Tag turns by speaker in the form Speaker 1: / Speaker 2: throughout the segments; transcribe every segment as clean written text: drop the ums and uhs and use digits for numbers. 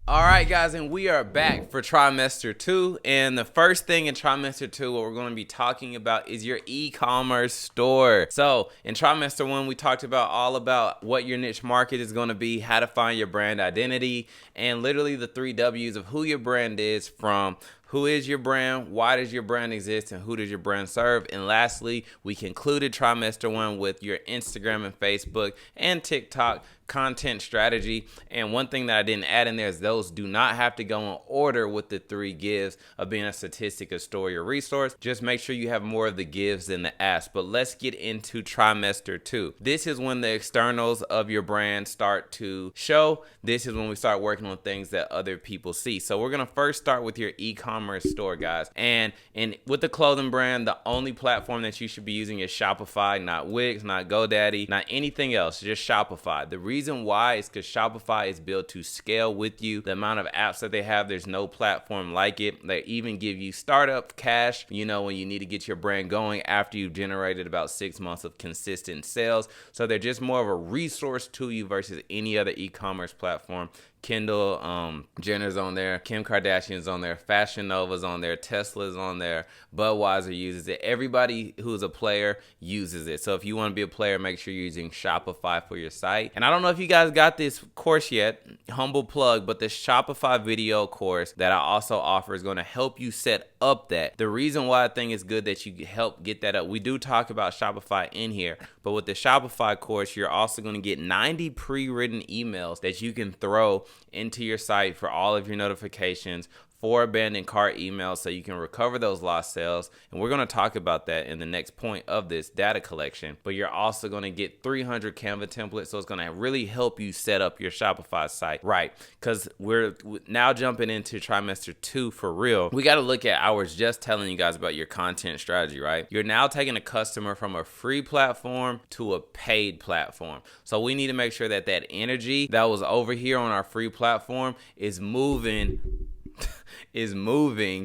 Speaker 1: All right, guys, and we are back for Trimester 2. And the first thing in Trimester 2, what we're going to be talking about is your e-commerce store. So in Trimester 1, we talked about all about what your niche market is going to be, how to find your brand identity, and literally the 3 W's of who your brand is, from who is your brand, why does your brand exist, and who does your brand serve. And lastly, we concluded Trimester 1 with your Instagram and Facebook and TikTok content strategy. And one thing that I didn't add in there is those do not have to go in order with the 3 gives of being a statistic, a story, or resource. Just make sure you have more of the gives than the asks. But let's get into Trimester 2. This is when the externals of your brand start to show. This is when we start working on things that other people see. So we're going to first start with your e-commerce store, guys. And with the clothing brand, the only platform that you should be using is Shopify, not Wix, not GoDaddy, not anything else, just Shopify. The reason why is because Shopify is built to scale with you. The amount of apps that they have, there's no platform like it. They even give you startup cash, when you need to get your brand going after you've generated about 6 months of consistent sales. So they're just more of a resource to you versus any other e-commerce platform. Kendall Jenner's on there, Kim Kardashian's on there, Fashion Nova's on there, Tesla's on there, Budweiser uses it. Everybody who's a player uses it. So if you want to be a player, make sure you're using Shopify for your site. And I don't know if you guys got this course yet, humble plug, but the Shopify video course that I also offer is going to help you set up that. The reason why I think it's good that you help get that up, we do talk about Shopify in here, but with the Shopify course, you're also going to get 90 pre-written emails that you can throw into your site for all of your notifications, for abandoned cart emails, so you can recover those lost sales. And we're going to talk about that in the next point of this data collection. But you're also going to get 300 Canva templates, so it's going to really help you set up your Shopify site right. Because we're now jumping into Trimester 2 for real. We got to look at, I was just telling you guys about your content strategy, right? You're now taking a customer from a free platform to a paid platform. So we need to make sure that that energy that was over here on our free platform is moving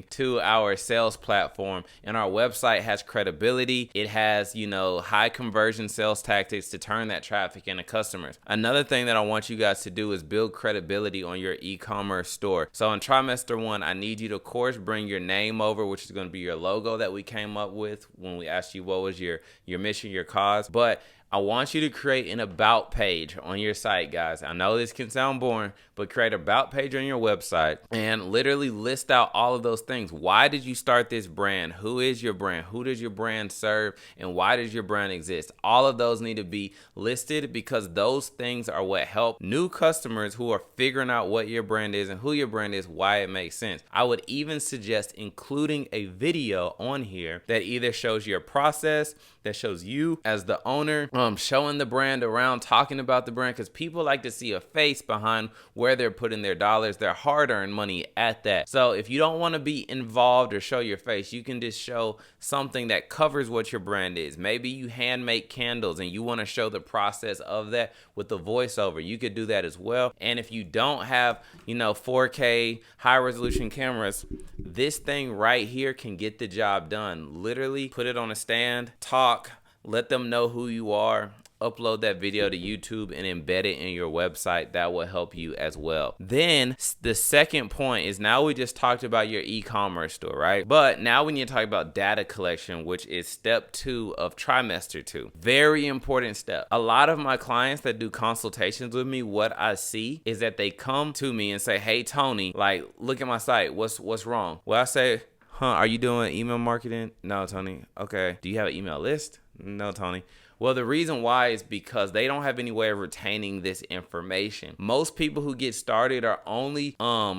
Speaker 1: to our sales platform, and our website has credibility. It has, high conversion sales tactics to turn that traffic into customers. Another thing that I want you guys to do is build credibility on your e-commerce store. So in Trimester 1, I need you to, of course, bring your name over, which is going to be your logo that we came up with when we asked you what was your mission, your cause. But I want you to create an about page on your site, guys. I know this can sound boring, but create an about page on your website and literally list out all of those things. Why did you start this brand? Who is your brand? Who does your brand serve? And why does your brand exist? All of those need to be listed, because those things are what help new customers who are figuring out what your brand is and who your brand is, why it makes sense. I would even suggest including a video on here that either shows your process, that shows you as the owner, showing the brand around, talking about the brand, because people like to see a face behind where they're putting their dollars, their hard-earned money at that. So if you don't want to be involved or show your face, you can just show something that covers what your brand is. Maybe you hand make candles and you want to show the process of that with the voiceover. You could do that as well. And if you don't have, 4K high resolution cameras, this thing right here can get the job done. Literally put it on a stand, talk, let them know who you are, upload that video to YouTube and embed it in your website. That will help you as well. Then the second point is, now we just talked about your e-commerce store, right? But now we need to talk about data collection, which is step 2 of Trimester 2. Very important step. A lot of my clients that do consultations with me, what I see is that they come to me and say, hey, Tony, like, look at my site. What's wrong? Well, I say, are you doing email marketing? No, Tony. Okay. Do you have an email list? No, Tony. Well, the reason why is because they don't have any way of retaining this information. Most people who get started are only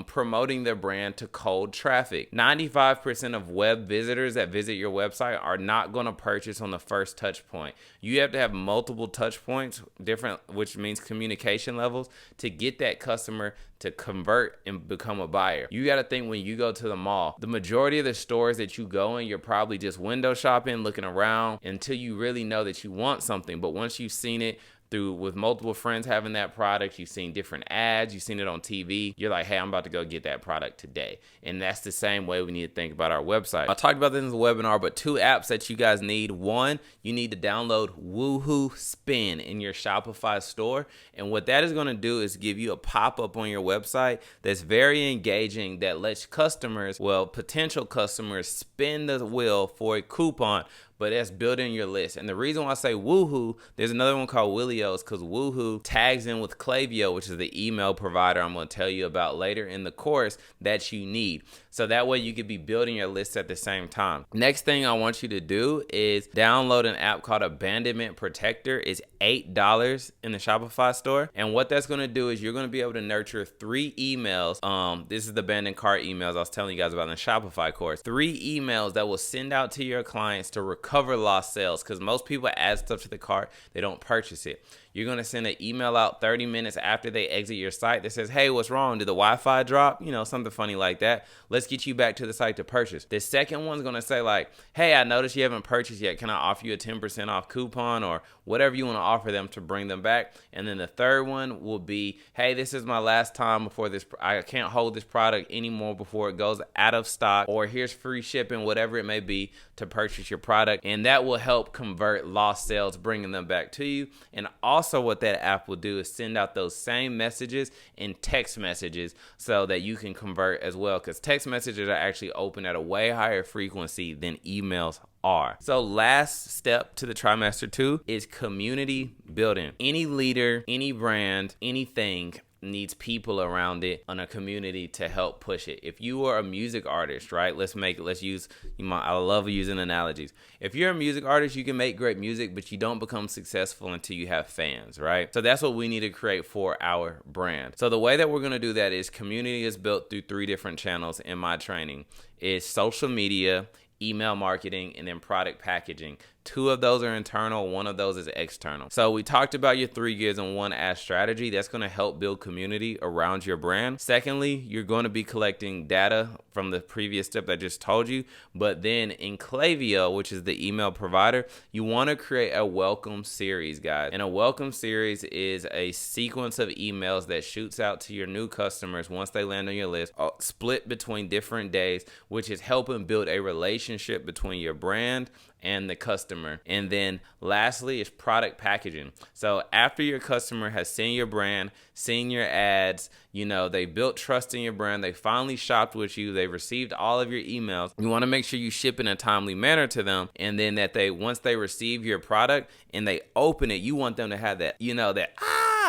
Speaker 1: promoting their brand to cold traffic. 95% of web visitors that visit your website are not going to purchase on the first touch point. You have to have multiple touch points, which means communication levels, to get that customer to convert and become a buyer. You got to think, when you go to the mall, the majority of the stores that you go in, you're probably just window shopping, looking around until you really know that you want something. But once you've seen it with multiple friends having that product, you've seen different ads, you've seen it on TV, you're like, hey, I'm about to go get that product today. And that's the same way we need to think about our website. I talked about this in the webinar, but 2 apps that you guys need. One, you need to download Woohoo Spin in your Shopify store. And what that is going to do is give you a pop-up on your website that's very engaging, that lets customers, well, potential customers, spin the wheel for a coupon, but that's building your list. And the reason why I say Woohoo, there's another one called Willio's, because Woohoo tags in with Klaviyo, which is the email provider I'm going to tell you about later in the course that you need. So that way you could be building your list at the same time. Next thing I want you to do is download an app called Abandonment Protector. It's $8 in the Shopify store. And what that's going to do is you're going to be able to nurture 3 emails. This is the abandoned cart emails I was telling you guys about in the Shopify course. 3 emails that will send out to your clients to recover lost sales, because most people add stuff to the cart, they don't purchase it. You're going to send an email out 30 minutes after they exit your site that says, hey, what's wrong? Did the Wi-Fi drop? You know, something funny like that. Let's get you back to the site to purchase. The second one's going to say like, hey, I noticed you haven't purchased yet. Can I offer you a 10% off coupon, or whatever you want to offer them to bring them back? And then the third one will be, hey, this is my last time before this. I can't hold this product anymore before it goes out of stock, or here's free shipping, whatever it may be, to purchase your product. And that will help convert lost sales, bringing them back to you. And also what that app will do is send out those same messages in text messages so that you can convert as well, because text messages are actually open at a way higher frequency than emails are. So last step to the trimester 2 is community building. Any leader, any brand, anything needs people around it on a community to help push it. If you are a music artist, right? I love using analogies. If you're a music artist, you can make great music, but you don't become successful until you have fans, right? So that's what we need to create for our brand. So the way that we're going to do that is community is built through 3 different channels in my training. It's social media, email marketing, and then product packaging. 2 of those are internal, 1 of those is external. So we talked about your 3 gears and 1 ask strategy. That's going to help build community around your brand. Secondly, you're going to be collecting data from the previous step I just told you. But then in Klaviyo, which is the email provider, you want to create a welcome series, guys. And a welcome series is a sequence of emails that shoots out to your new customers once they land on your list, split between different days, which is helping build a relationship between your brand and the customer. And then lastly is product packaging. So after your customer has seen your brand, seen your ads, they built trust in your brand, they finally shopped with you, they received all of your emails, you want to make sure you ship in a timely manner to them. And then once they receive your product and they open it, you want them to have that,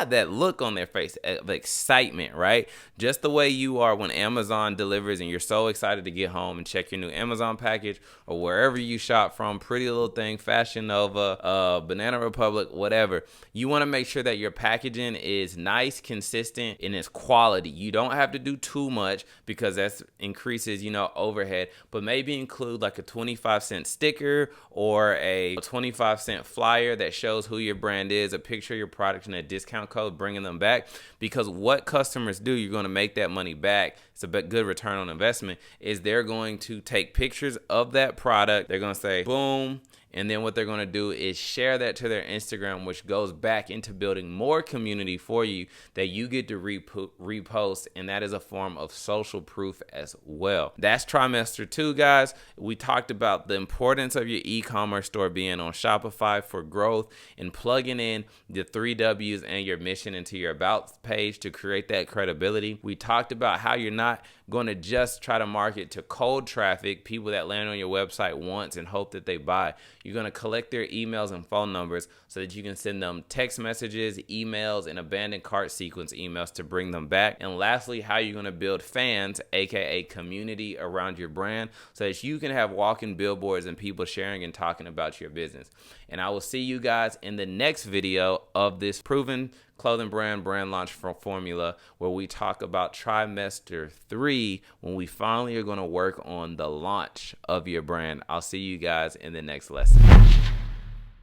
Speaker 1: that look on their face of excitement, right? Just the way you are when Amazon delivers and you're so excited to get home and check your new Amazon package, or wherever you shop from, Pretty Little Thing, Fashion Nova, Banana Republic, whatever. You want to make sure that your packaging is nice, consistent, and it's quality. You don't have to do too much because that increases, overhead, but maybe include like a 25-cent sticker or a 25-cent flyer that shows who your brand is, a picture of your product, and a discount code, bringing them back. Because what customers do, you're going to make that money back. It's a good return on investment. Is they're going to take pictures of that product. They're going to say, boom. And then what they're going to do is share that to their Instagram, which goes back into building more community for you that you get to repost. And that is a form of social proof as well. That's trimester 2, guys. We talked about the importance of your e-commerce store being on Shopify for growth and plugging in the 3 W's and your mission into your about page to create that credibility. We talked about how you're not going to just try to market to cold traffic, people that land on your website once and hope that they buy. You're going to collect their emails and phone numbers so that you can send them text messages, emails, and abandoned cart sequence emails to bring them back. And lastly, how you're going to build fans, aka community, around your brand so that you can have walking billboards and people sharing and talking about your business. And I will see you guys in the next video of this proven clothing brand launch formula, where we talk about trimester 3 when we finally are going to work on the launch of your brand. I'll see you guys in the next lesson.